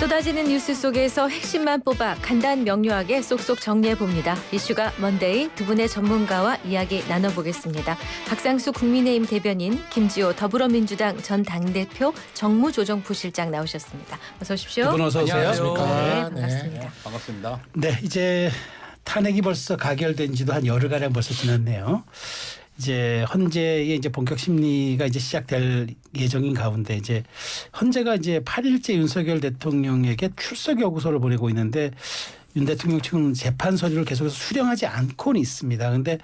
쏟아지는 뉴스 속에서 핵심만 뽑아 간단 명료하게 쏙쏙 정리해봅니다. 이슈가 먼데이 두 분의 전문가와 이야기 나눠보겠습니다. 박상수 국민의힘 대변인, 김지호 더불어민주당 전 당대표 정무조정부실장 나오셨습니다. 어서 오십시오. 두 분 어서 오세요. 안녕하십니까. 네, 반갑습니다. 네, 반갑습니다. 네, 이제 탄핵이 벌써 가결된 지도 한 열흘가량 벌써 지났네요. 이제 헌재의 이제 본격 심리가 이제 시작될 예정인 가운데 이제 헌재가 이제 8일째 윤석열 대통령에게 출석 요구서를 보내고 있는데 윤 대통령 측은 재판 서류를 계속해서 수령하지 않고는 있습니다. 그런데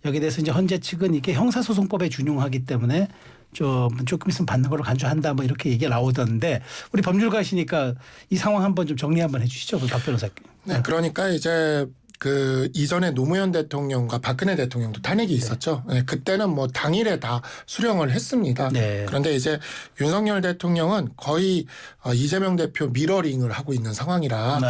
여기에 대해서 이제 헌재 측은 이게 형사소송법에 준용하기 때문에 조금 있으면 받는 걸로 간주한다 뭐 이렇게 얘기가 나오던데 우리 법률가시니까 이 상황 한번 좀 정리 한번 해주시죠, 박 변호사님. 네, 그러니까 이제 그 이전에 노무현 대통령과 박근혜 대통령도 탄핵이 있었죠. 네, 그때는 뭐 당일에 다 수령을 했습니다. 네. 그런데 이제 윤석열 대통령은 거의 이재명 대표 미러링을 하고 있는 상황이라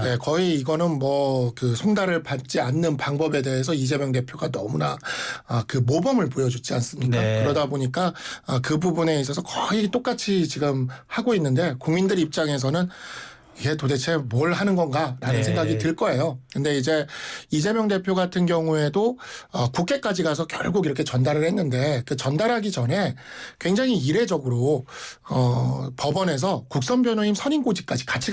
네, 거의 이거는 뭐 그 송달을 받지 않는 방법에 대해서 이재명 대표가 너무나 그 모범을 보여줬지 않습니까? 네. 그러다 보니까 그 부분에 있어서 거의 똑같이 지금 하고 있는데 국민들 입장에서는 이게 도대체 뭘 하는 건가라는 네. 생각이 들 거예요. 근데 이제 이재명 대표 같은 경우에도 국회까지 가서 결국 이렇게 전달을 했는데 그 전달하기 전에 굉장히 이례적으로 법원에서 국선 변호인 선임 고지까지 같이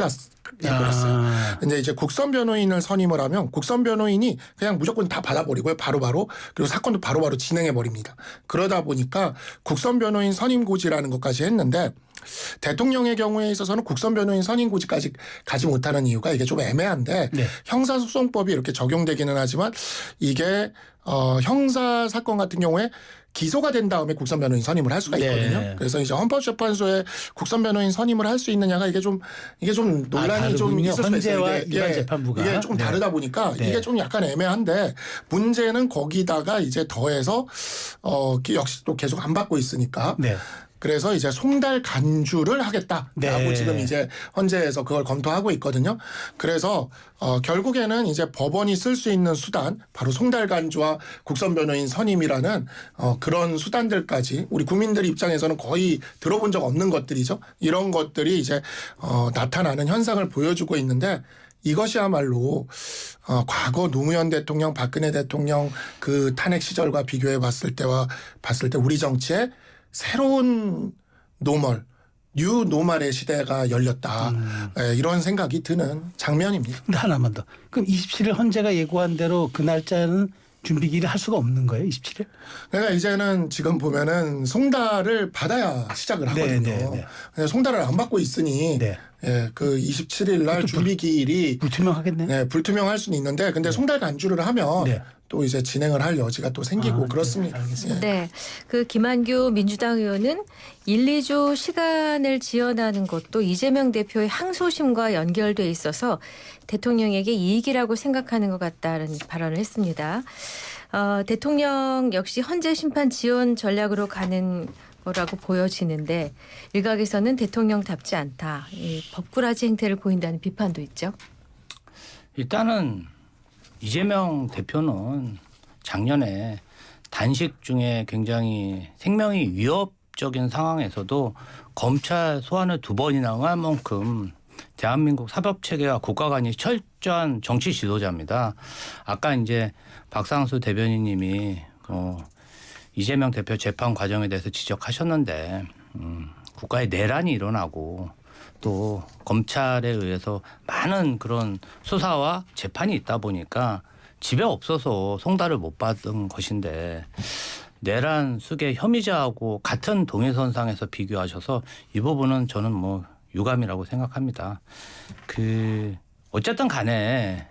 해버렸어요. 근데 이제 국선 변호인을 선임을 하면 국선 변호인이 그냥 무조건 다 받아버리고요. 바로바로. 그리고 사건도 바로바로 진행해버립니다. 그러다 보니까 국선 변호인 선임 고지라는 것까지 했는데 대통령의 경우에 있어서는 국선 변호인 선임 고지까지 가지 못하는 이유가 이게 좀 애매한데 네. 형사소송법이 이렇게 적용되기는 하지만 이게 형사 사건 같은 경우에 기소가 된 다음에 국선 변호인 선임을 할 수가 있거든요. 네. 그래서 이제 헌법재판소에 국선 변호인 선임을 할 수 있느냐가 이게 좀 논란이 좀 있을 수가 있어요. 일반 재판부가 이게 좀 다르다 보니까 이게 좀 약간 애매한데 문제는 거기다가 이제 더해서 역시 또 계속 안 받고 있으니까. 네. 그래서 이제 송달 간주를 하겠다라고 지금 이제 헌재에서 그걸 검토하고 있거든요. 그래서 결국에는 이제 법원이 쓸 수 있는 수단, 바로 송달 간주와 국선 변호인 선임이라는 그런 수단들까지 우리 국민들 입장에서는 거의 들어본 적 없는 것들이죠. 이런 것들이 이제 나타나는 현상을 보여주고 있는데 이것이야말로 과거 노무현 대통령, 박근혜 대통령 그 탄핵 시절과 비교해 봤을 때 우리 정치의 새로운 노멀, 뉴 노멀의 시대가 열렸다. 이런 생각이 드는 장면입니다. 근데 하나만 더. 그럼 27일 헌재가 예고한 대로 그 날짜는 준비기를 할 수가 없는 거예요, 27일? 그러니까 이제는 지금 보면은 송달을 받아야 시작을 하거든요. 송달을 안 받고 있으니 그 27일 날 준비기일이 불투명하겠네. 네, 불투명할 수는 있는데 근데 송달 간주를 하면 또 이제 진행을 할 여지가 또 생기고 그렇습니다. 네, 그 김한규 민주당 의원은 1, 2주 시간을 지연하는 것도 이재명 대표의 항소심과 연결돼 있어서 대통령에게 이익이라고 생각하는 것 같다는 발언을 했습니다. 대통령 역시 헌재 심판 지연 전략으로 가는 거라고 보여지는데 일각에서는 대통령답지 않다. 이 법꾸라지 행태를 보인다는 비판도 있죠. 일단은 이재명 대표는 작년에 단식 중에 굉장히 생명이 위협적인 상황에서도 검찰 소환을 2번이나 한 만큼 대한민국 사법체계와 국가 간이 철저한 정치 지도자입니다. 아까 이제 박상수 대변인님이 이재명 대표 재판 과정에 대해서 지적하셨는데 국가의 내란이 일어나고 또 검찰에 의해서 많은 그런 수사와 재판이 있다 보니까 집에 없어서 송달을 못 받은 것인데 내란 수계 혐의자하고 같은 동일선상에서 비교하셔서 이 부분은 저는 뭐 유감이라고 생각합니다. 어쨌든 간에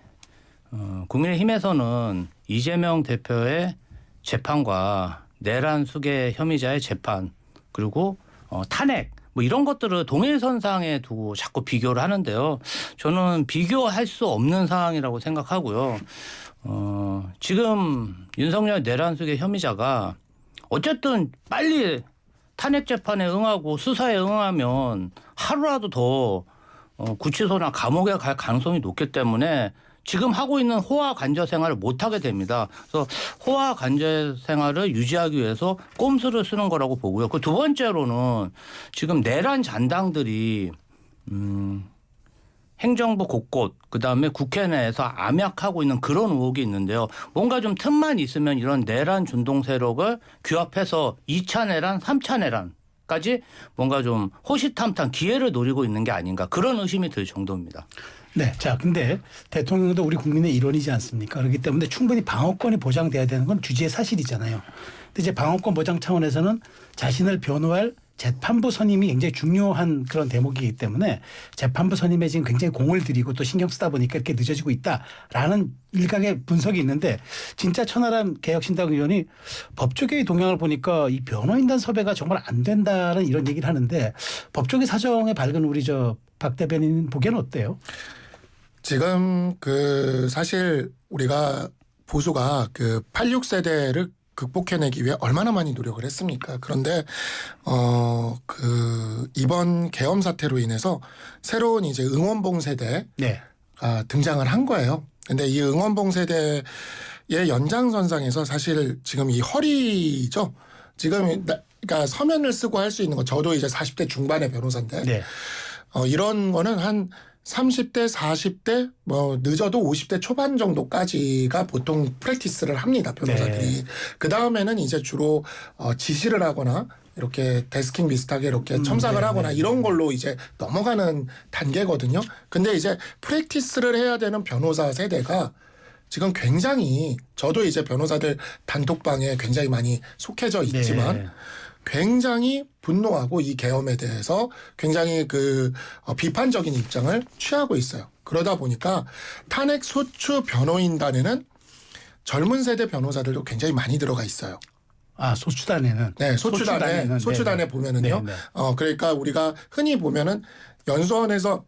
국민의힘에서는 이재명 대표의 재판과 내란 수계 혐의자의 재판 그리고 탄핵 뭐 이런 것들을 동일선상에 두고 자꾸 비교를 하는데요. 저는 비교할 수 없는 상황이라고 생각하고요. 지금 윤석열 내란 수계 혐의자가 어쨌든 빨리 탄핵 재판에 응하고 수사에 응하면 하루라도 더 구치소나 감옥에 갈 가능성이 높기 때문에 지금 하고 있는 호화 관저 생활을 못하게 됩니다. 그래서 호화 관저 생활을 유지하기 위해서 꼼수를 쓰는 거라고 보고요. 그 두 번째로는 지금 내란 잔당들이 행정부 곳곳 그다음에 국회 내에서 암약하고 있는 그런 의혹이 있는데요. 뭔가 좀 틈만 있으면 이런 내란 준동 세력을 규합해서 2차 내란, 3차 내란까지 뭔가 좀 호시탐탐 기회를 노리고 있는 게 아닌가 그런 의심이 들 정도입니다. 네. 자, 근데 대통령도 우리 국민의 일원이지 않습니까? 그렇기 때문에 충분히 방어권이 보장돼야 되는 건 주지의 사실이잖아요. 근데 이제 방어권 보장 차원에서는 자신을 변호할 재판부 선임이 굉장히 중요한 그런 대목이기 때문에 재판부 선임에 지금 굉장히 공을 들이고 또 신경 쓰다 보니까 이렇게 늦어지고 있다라는 일각의 분석이 있는데 진짜 천하람 개혁신당 의원이 법조계의 동향을 보니까 이 변호인단 섭외가 정말 안 된다는 이런 얘기를 하는데 법조계 사정에 밝은 우리 박 대변인 보기에는 어때요? 지금 그 사실 우리가 보수가 그 86세대를 극복해내기 위해 얼마나 많이 노력을 했습니까? 그런데 그 이번 계엄 사태로 인해서 새로운 이제 응원봉 세대가 네. 등장을 한 거예요. 근데 이 응원봉 세대의 연장선상에서 사실 지금 이 허리죠. 지금 그러니까 서면을 쓰고 할 수 있는 거 저도 이제 40대 중반의 변호사인데 네. 이런 거는 한 30대, 40대, 뭐 늦어도 50대 초반 정도까지가 보통 프랙티스를 합니다. 변호사들이. 네. 그 다음에는 이제 주로 지시를 하거나 이렇게 데스킹 비슷하게 이렇게 첨삭을 네, 하거나 네. 이런 걸로 이제 넘어가는 단계거든요. 근데 이제 프랙티스를 해야 되는 변호사 세대가 지금 굉장히 저도 이제 변호사들 단톡방에 굉장히 많이 속해져 있지만 네. 굉장히 분노하고 이 계엄에 대해서 굉장히 그 비판적인 입장을 취하고 있어요. 그러다 보니까 탄핵 소추 변호인단에는 젊은 세대 변호사들도 굉장히 많이 들어가 있어요. 아, 소추단에는. 네, 소추단에 보면은요. 네, 네. 그러니까 우리가 흔히 보면은 연수원에서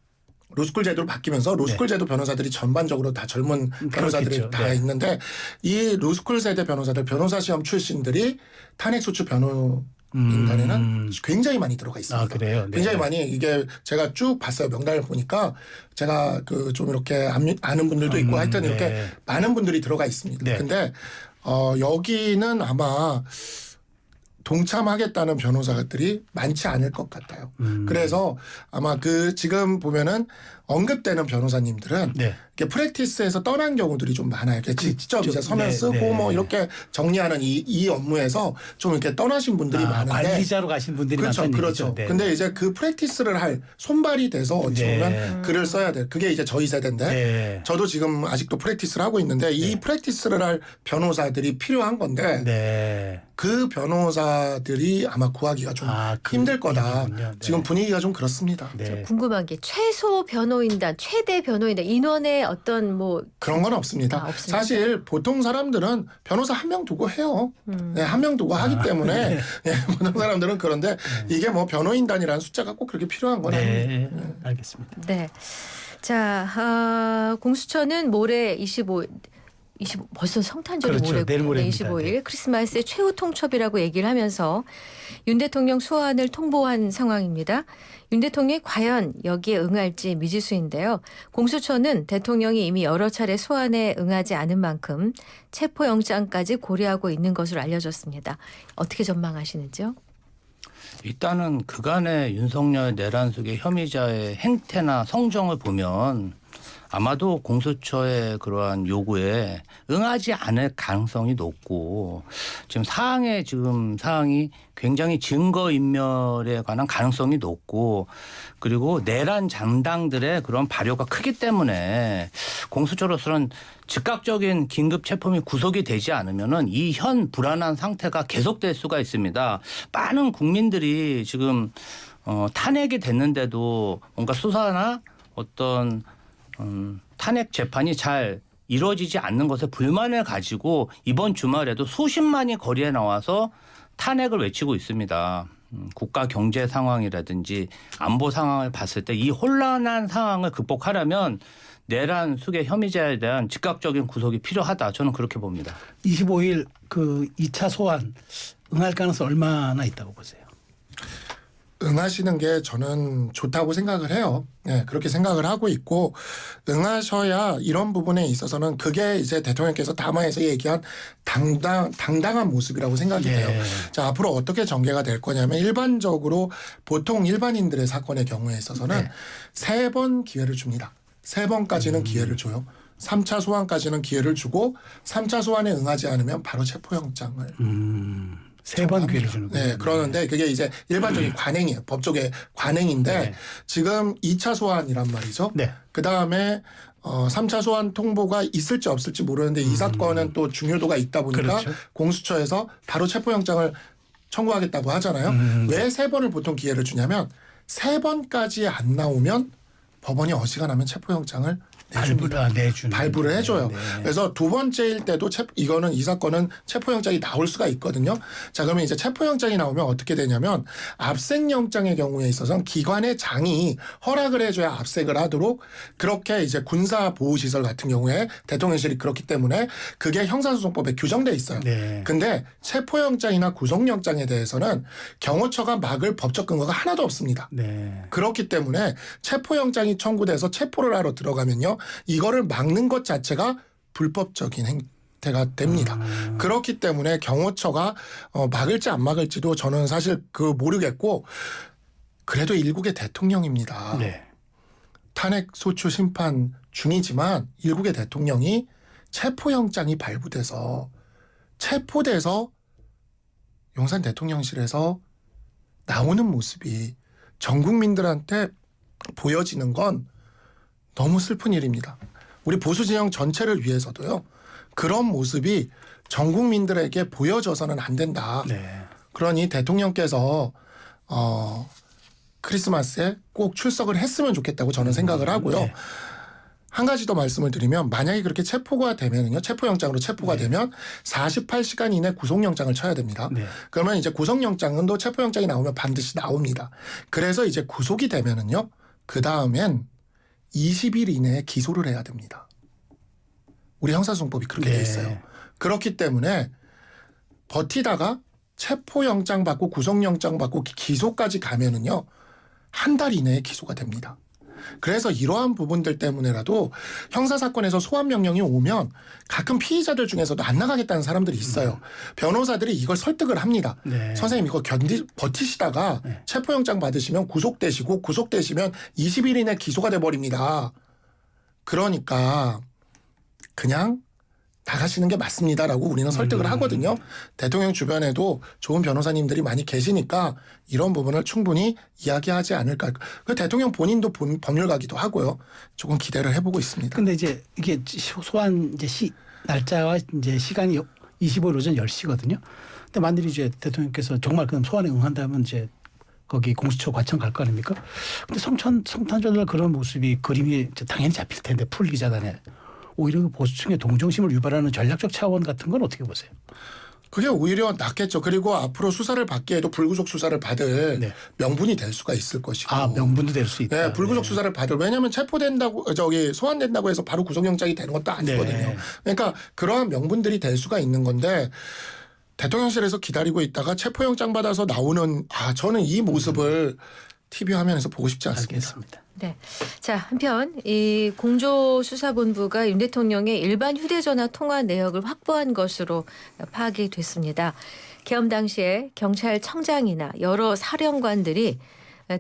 로스쿨 제도로 바뀌면서 로스쿨 제도 변호사들이 전반적으로 다 젊은 변호사들이 그렇겠죠. 다 네. 있는데 이 로스쿨 세대 변호사들 변호사 시험 출신들이 탄핵 소추 변호인단에는 굉장히 많이 들어가 있습니다. 아, 그래요? 네. 굉장히 많이 이게 제가 쭉 봤어요. 명단을 보니까 제가 그 좀 이렇게 아는 분들도 있고 하여튼 이렇게 네. 많은 분들이 들어가 있습니다. 네. 근데 여기는 아마 동참하겠다는 변호사들이 많지 않을 것 같아요. 그래서 아마 그 지금 보면은 언급되는 변호사님들은 네. 이렇게 프랙티스에서 떠난 경우들이 좀 많아요. 이렇게 직접 이제 서면 네, 쓰고 네. 뭐 이렇게 정리하는 이 업무에서 좀 이렇게 떠나신 분들이 많은데 관리자로 가신 분들이 그렇죠, 많다는 그렇죠. 얘기죠. 네. 근데 이제 그 프랙티스를 할 손발이 돼서 어찌 네. 보면 글을 써야 돼. 그게 이제 저희 세대인데 네. 저도 지금 아직도 프랙티스를 하고 있는데 이 프랙티스를 할 변호사들이 필요한 건데 네. 그 변호사들이 아마 구하기가 좀 힘들 거다. 분위기군요. 네. 지금 분위기가 좀 그렇습니다. 네. 궁금한 게 최소 변호인단, 최대 변호인단 인원의 어떤 뭐 그런 건 없습니다. 없습니까? 사실 보통 사람들은 변호사 한 명 두고 해요. 네, 한 명 두고 하기 때문에 네. 보통 사람들은 그런데 이게 뭐 변호인단이라는 숫자가 꼭 그렇게 필요한 건 아닙니다. 네. 알겠습니다. 네. 자, 공수처는 모레 25일 벌써 성탄절이 그렇죠. 모레고 내일 모레입니다. 25일 네. 크리스마스의 최후 통첩이라고 얘기를 하면서 윤 대통령 소환을 통보한 상황입니다. 윤 대통령이 과연 여기에 응할지 미지수인데요. 공수처는 대통령이 이미 여러 차례 소환에 응하지 않은 만큼 체포영장까지 고려하고 있는 것으로 알려졌습니다. 어떻게 전망하시는지요? 일단은 그간의 윤석열 내란 속의 혐의자의 행태나 성정을 보면 아마도 공수처의 그러한 요구에 응하지 않을 가능성이 높고 지금 사항이 굉장히 증거인멸에 관한 가능성이 높고 그리고 내란 장당들의 그런 발효가 크기 때문에 공수처로서는 즉각적인 긴급 체포 및 구속이 되지 않으면은 이 현 불안한 상태가 계속될 수가 있습니다. 많은 국민들이 지금 탄핵이 됐는데도 뭔가 수사나 어떤 탄핵 재판이 잘 이루어지지 않는 것에 불만을 가지고 이번 주말에도 수십만이 거리에 나와서 탄핵을 외치고 있습니다. 국가 경제 상황이라든지 안보 상황을 봤을 때 이 혼란한 상황을 극복하려면 내란 수괴 혐의자에 대한 즉각적인 구속이 필요하다. 저는 그렇게 봅니다. 25일 그 2차 소환 응할 가능성 얼마나 있다고 보세요? 응하시는 게 저는 좋다고 생각을 해요. 네, 그렇게 생각을 하고 있고 응하셔야 이런 부분에 있어서는 그게 이제 대통령께서 담화에서 얘기한 당당한 모습이라고 생각이 돼요. 자, 앞으로 어떻게 전개가 될 거냐면 일반적으로 보통 일반인들의 사건의 경우에 있어서는 3번 기회를 줍니다. 3번까지는 기회를 줘요. 3차 소환까지는 기회를 주고 3차 소환에 응하지 않으면 바로 체포영장을 3번 기회를 주는 거예요. 네, 그러는데 그게 이제 일반적인 관행이에요. 법조계 관행인데 네. 지금 2차 소환이란 말이죠. 네. 그 다음에 3차 소환 통보가 있을지 없을지 모르는데 이 사건은 또 중요도가 있다 보니까 그렇죠. 공수처에서 바로 체포영장을 청구하겠다고 하잖아요. 왜 3번을 보통 기회를 주냐면 3번까지 안 나오면 법원이 어지간하면 체포영장을 발부를 해줘요. 네. 그래서 2번째일 때도 이거는 이 사건은 체포영장이 나올 수가 있거든요. 자, 그러면 이제 체포영장이 나오면 어떻게 되냐면 압색영장의 경우에 있어서는 기관의 장이 허락을 해줘야 압색을 하도록 그렇게 이제 군사보호시설 같은 경우에 대통령실이 그렇기 때문에 그게 형사소송법에 규정돼 있어요. 네. 근데 체포영장이나 구속영장에 대해서는 경호처가 막을 법적 근거가 하나도 없습니다. 네. 그렇기 때문에 체포영장이 청구돼서 체포를 하러 들어가면요. 이거를 막는 것 자체가 불법적인 행태가 됩니다. 그렇기 때문에 경호처가 막을지 안 막을지도 저는 사실 모르겠고 그래도 일국의 대통령입니다. 네. 탄핵 소추 심판 중이지만 일국의 대통령이 체포영장이 발부돼서 체포돼서 용산 대통령실에서 나오는 모습이 전 국민들한테 보여지는 건 너무 슬픈 일입니다. 우리 보수 진영 전체를 위해서도요. 그런 모습이 전 국민들에게 보여져서는 안 된다. 네. 그러니 대통령께서 크리스마스에 꼭 출석을 했으면 좋겠다고 저는 생각을 하고요. 네. 한 가지 더 말씀을 드리면 만약에 그렇게 체포가 되면요. 체포영장으로 체포가 되면 48시간 이내 구속영장을 쳐야 됩니다. 네. 그러면 이제 구속영장은 또 체포영장이 나오면 반드시 나옵니다. 그래서 이제 구속이 되면은요. 그 다음엔 20일 이내에 기소를 해야 됩니다. 우리 형사소송법이 그렇게 돼 있어요. 그렇기 때문에 버티다가 체포영장 받고 구속영장 받고 기소까지 가면은요. 한 달 이내에 기소가 됩니다. 그래서 이러한 부분들 때문에라도 형사사건에서 소환명령이 오면 가끔 피의자들 중에서도 안 나가겠다는 사람들이 있어요. 변호사들이 이걸 설득을 합니다. 네. 선생님 이거 버티시다가 체포영장 받으시면 구속되시고 구속되시면 20일 이내 기소가 돼버립니다. 그러니까 그냥 나가시는 게 맞습니다라고 우리는 설득을 하거든요. 대통령 주변에도 좋은 변호사님들이 많이 계시니까 이런 부분을 충분히 이야기하지 않을까. 그 대통령 본인도 법률가기도 하고요. 조금 기대를 해보고 있습니다. 근데 이제 이게 소환 이제 날짜와 이제 시간이 25일 오전 10시거든요. 근데 만일에 이제 대통령께서 정말 그럼 소환에 응한다면 이제 거기 공수처 과청 갈 거 아닙니까? 근데 성탄절날 그런 모습이 그림이 당연히 잡힐 텐데 풀기자단에. 오히려 보수층의 동정심을 유발하는 전략적 차원 같은 건 어떻게 보세요? 그게 오히려 낫겠죠. 그리고 앞으로 수사를 받기에도 불구속 수사를 받을 명분이 될 수가 있을 것이고. 아, 명분도 될 수 있다. 네, 불구속 수사를 받을. 왜냐하면 체포된다고 소환된다고 해서 바로 구속영장이 되는 것도 아니거든요. 네. 그러니까 그러한 명분들이 될 수가 있는 건데 대통령실에서 기다리고 있다가 체포영장 받아서 나오는 저는 이 모습을 TV 화면에서 보고 싶지 않습니다. 알겠습니다. 네. 자, 한편 이 공조수사본부가 윤 대통령의 일반 휴대전화 통화 내역을 확보한 것으로 파악이 됐습니다. 계엄 당시에 경찰청장이나 여러 사령관들이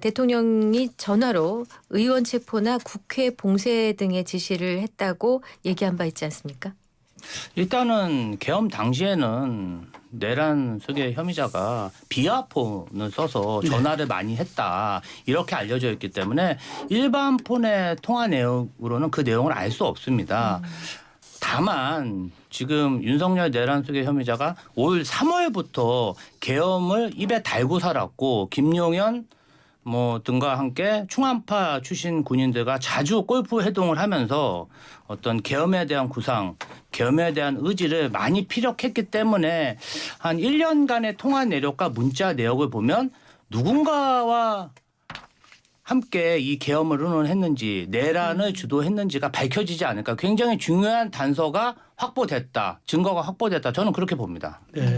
대통령이 전화로 의원 체포나 국회 봉쇄 등의 지시를 했다고 얘기한 바 있지 않습니까? 일단은 계엄 당시에는 내란 속의 혐의자가 비아폰을 써서 전화를 많이 했다 이렇게 알려져 있기 때문에 일반 폰의 통화 내역으로는 그 내용을 알 수 없습니다. 다만 지금 윤석열 내란 속의 혐의자가 올 3월부터 계엄을 입에 달고 살았고 김용현 등과 함께 충암파 출신 군인들과 자주 골프 회동을 하면서 어떤 계엄에 대한 구상, 계엄에 대한 의지를 많이 피력했기 때문에 한 1년간의 통화 내역과 문자 내역을 보면 누군가와 함께 이 계엄을 의논했는지 내란을 주도했는지가 밝혀지지 않을까. 굉장히 중요한 단서가 확보됐다. 증거가 확보됐다. 저는 그렇게 봅니다. 네.